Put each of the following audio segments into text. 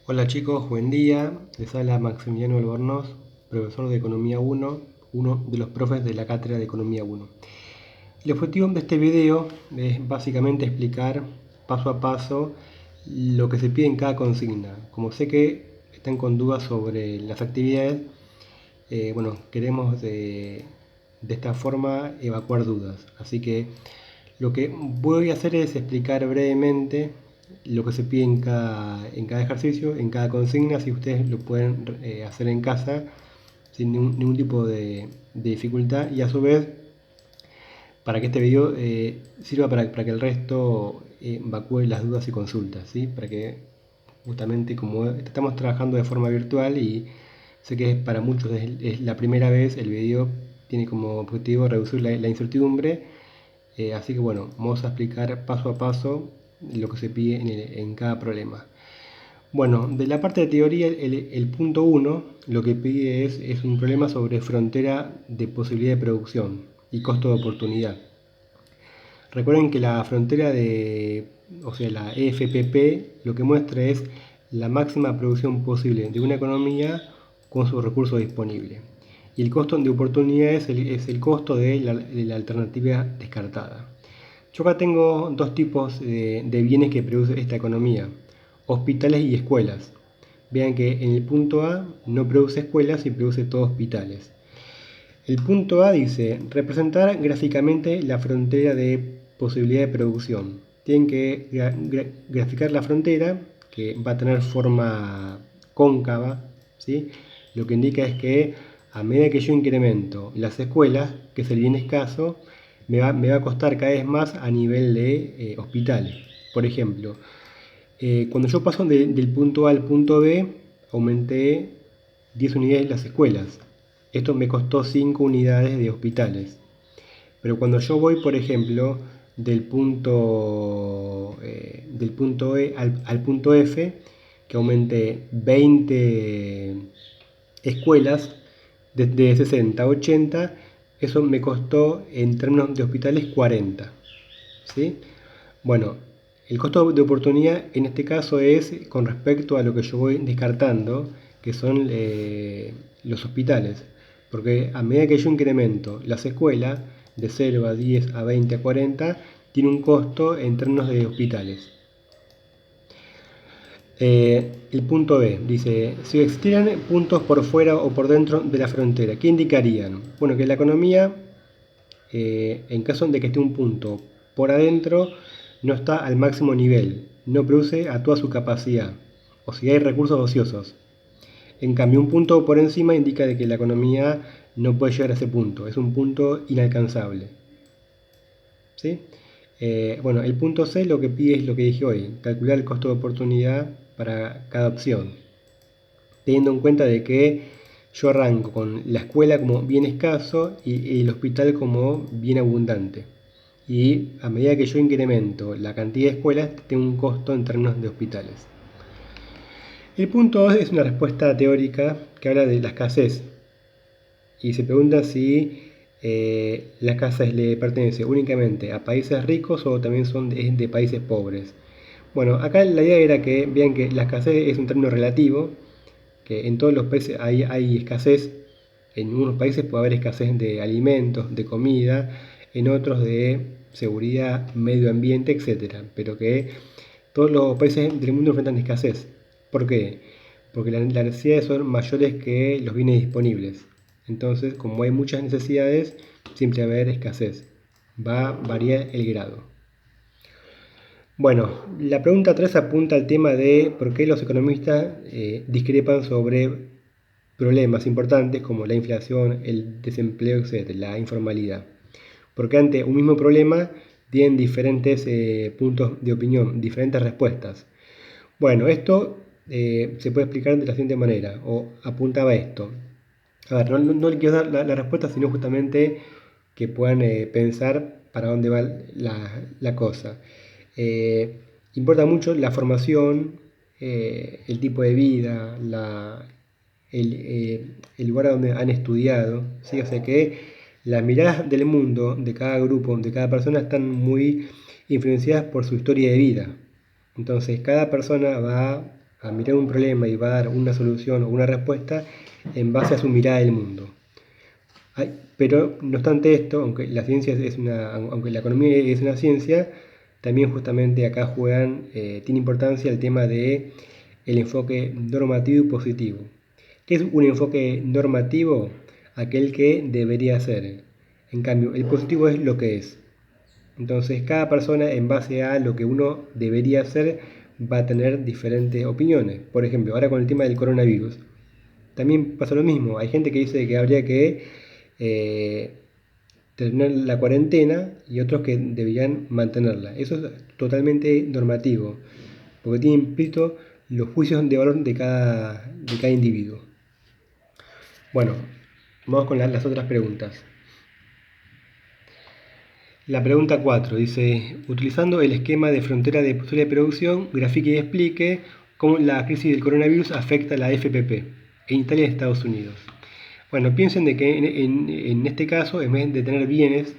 Hola chicos, buen día. Les habla Maximiliano Albornoz, profesor de Economía 1, uno de los profes de la cátedra de Economía 1. El objetivo de este video es básicamente explicar paso a paso lo que se pide en cada consigna. Como sé que están con dudas sobre las actividades, queremos de esta forma evacuar dudas. Así que lo que voy a hacer es explicar brevemente lo que se pide en cada ejercicio, en cada consigna, si ustedes lo pueden hacer en casa sin ningún tipo de dificultad, y a su vez para que este video sirva para que el resto evacúe las dudas y consultas, ¿sí? Para que justamente como estamos trabajando de forma virtual y sé que para muchos es la primera vez, el video tiene como objetivo reducir la incertidumbre. Así que bueno, vamos a explicar paso a paso lo que se pide en cada problema. Bueno, de la parte de teoría, el punto 1 lo que pide es un problema sobre frontera de posibilidad de producción y costo de oportunidad. Recuerden que la frontera o sea, la EFPP, lo que muestra es la máxima producción posible de una economía con sus recursos disponibles. Y el costo de oportunidad es el costo de la alternativa descartada. Yo acá tengo dos tipos de bienes que produce esta economía: hospitales y escuelas. Vean que en el punto A no produce escuelas y produce todos hospitales. El punto A dice representar gráficamente la frontera de posibilidad de producción. Tienen que graficar la frontera, que va a tener forma cóncava, ¿sí? Lo que indica es que a medida que yo incremento las escuelas, que es el bien escaso, me va a costar cada vez más a nivel de hospitales. Por ejemplo, cuando yo paso del punto A al punto B, aumenté 10 unidades de las escuelas. Esto me costó 5 unidades de hospitales. Pero cuando yo voy, por ejemplo, del punto E al punto F, que aumenté 20 escuelas, de 60 a 80, eso me costó en términos de hospitales 40. ¿Sí? Bueno, el costo de oportunidad en este caso es con respecto a lo que yo voy descartando, que son los hospitales. Porque a medida que yo incremento las escuelas de 0 a 10 a 20 a 40, tiene un costo en términos de hospitales. El punto B dice, si existieran puntos por fuera o por dentro de la frontera, ¿qué indicarían? Bueno, que la economía, en caso de que esté un punto por adentro, no está al máximo nivel, no produce a toda su capacidad, o si hay recursos ociosos. En cambio, un punto por encima indica de que la economía no puede llegar a ese punto, es un punto inalcanzable. ¿Sí? Bueno, el punto C lo que pide es lo que dije hoy, calcular el costo de oportunidad para cada opción, teniendo en cuenta de que yo arranco con la escuela como bien escaso y el hospital como bien abundante. Y a medida que yo incremento la cantidad de escuelas, tengo un costo en términos de hospitales. El punto 2 es una respuesta teórica que habla de la escasez y se pregunta si la escasez le pertenece únicamente a países ricos o también son de países pobres. Bueno, acá la idea era que vean que la escasez es un término relativo, que en todos los países hay escasez. En unos países puede haber escasez de alimentos, de comida, en otros de seguridad, medio ambiente, etc. Pero que todos los países del mundo enfrentan escasez. ¿Por qué? Porque las necesidades son mayores que los bienes disponibles. Entonces, como hay muchas necesidades, siempre va a haber escasez. Va a variar el grado. Bueno, la pregunta 3 apunta al tema de por qué los economistas discrepan sobre problemas importantes como la inflación, el desempleo, etc., la informalidad. Porque ante un mismo problema tienen diferentes puntos de opinión, diferentes respuestas. Bueno, esto se puede explicar de la siguiente manera, o apuntaba a esto. A ver, no le quiero dar la respuesta, sino justamente que puedan pensar para dónde va la cosa. Importa mucho la formación, el tipo de vida, el lugar donde han estudiado, ¿sí? O sea que las miradas del mundo de cada grupo, de cada persona, están muy influenciadas por su historia de vida. Entonces cada persona va a mirar un problema y va a dar una solución o una respuesta en base a su mirada del mundo. Pero no obstante esto, aunque la ciencia aunque la economía es una ciencia, también justamente acá tiene importancia el tema de el enfoque normativo y positivo. ¿Qué es un enfoque normativo? Aquel que debería ser. En cambio, el positivo es lo que es. Entonces, cada persona, en base a lo que uno debería hacer, va a tener diferentes opiniones. Por ejemplo, ahora con el tema del coronavirus, también pasa lo mismo. Hay gente que dice que habría que terminar la cuarentena y otros que deberían mantenerla. Eso es totalmente normativo, porque tiene implícito los juicios de valor de cada individuo. Bueno, vamos con las otras preguntas. La pregunta 4 dice, utilizando el esquema de frontera de posible producción, grafique y explique cómo la crisis del coronavirus afecta a la FPP en Italia y Estados Unidos. Bueno, piensen de que en este caso, en vez de tener bienes,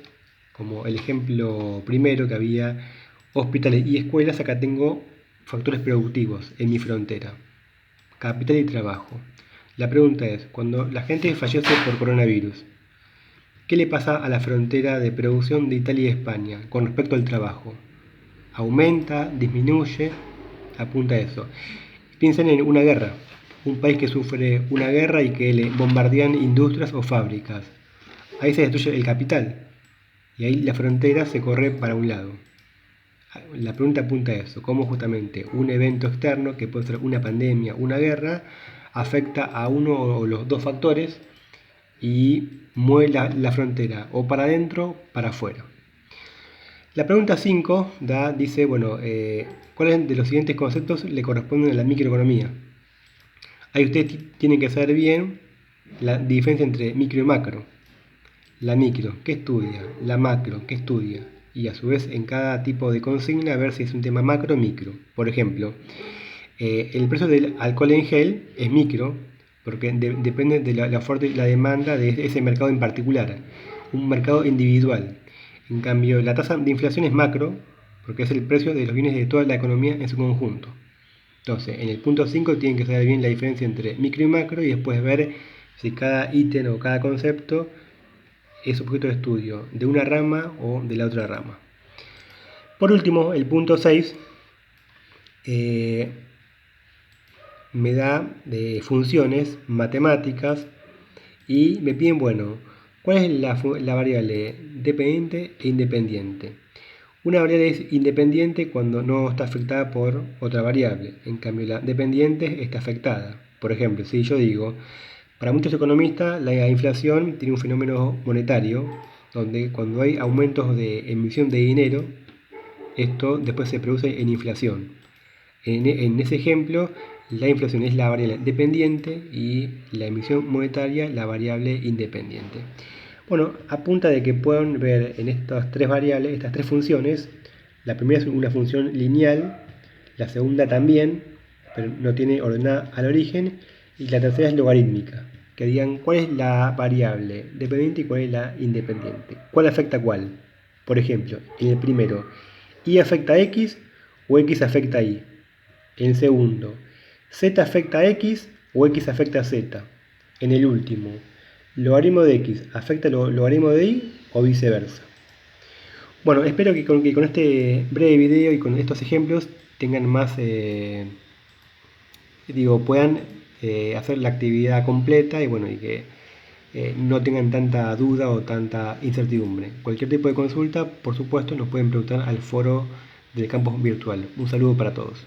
como el ejemplo primero que había hospitales y escuelas, acá tengo factores productivos en mi frontera, capital y trabajo. La pregunta es, cuando la gente fallece por coronavirus, ¿qué le pasa a la frontera de producción de Italia y España con respecto al trabajo? ¿Aumenta? ¿Disminuye? Apunta a eso. Piensen en una guerra, un país que sufre una guerra y que le bombardean industrias o fábricas. Ahí se destruye el capital y ahí la frontera se corre para un lado. La pregunta apunta a eso, cómo justamente un evento externo, que puede ser una pandemia, una guerra, afecta a uno o los dos factores y mueve la frontera o para adentro, para afuera. La pregunta 5 dice, bueno, ¿cuáles de los siguientes conceptos le corresponden a la microeconomía? Ahí ustedes tienen que saber bien la diferencia entre micro y macro. La micro, ¿qué estudia? La macro, ¿qué estudia? Y a su vez en cada tipo de consigna a ver si es un tema macro o micro. Por ejemplo, el precio del alcohol en gel es micro, porque depende de la oferta y la demanda de ese mercado en particular, un mercado individual. En cambio, la tasa de inflación es macro, porque es el precio de los bienes de toda la economía en su conjunto. Entonces, en el punto 5 tienen que saber bien la diferencia entre micro y macro y después ver si cada ítem o cada concepto es objeto de estudio de una rama o de la otra rama. Por último, el punto 6 me da de funciones matemáticas y me piden, bueno, ¿cuál es la variable dependiente e independiente? Una variable es independiente cuando no está afectada por otra variable, en cambio la dependiente está afectada. Por ejemplo, si yo digo, para muchos economistas la inflación tiene un fenómeno monetario, donde cuando hay aumentos de emisión de dinero, esto después se produce en inflación. En ese ejemplo, la inflación es la variable dependiente y la emisión monetaria la variable independiente. Bueno, apunta de que puedan ver en estas tres variables, estas tres funciones, la primera es una función lineal, la segunda también, pero no tiene ordenada al origen, y la tercera es logarítmica, que digan cuál es la variable dependiente y cuál es la independiente, cuál afecta a cuál. Por ejemplo, en el primero, y afecta a x o x afecta a y. En el segundo, z afecta a x o x afecta a z. En el último, logaritmo de x afecta al logaritmo de y o viceversa. Bueno, espero que con este breve video y con estos ejemplos tengan más, puedan hacer la actividad completa y bueno, y que no tengan tanta duda o tanta incertidumbre. Cualquier tipo de consulta, por supuesto, nos pueden preguntar al foro del campus virtual. Un saludo para todos.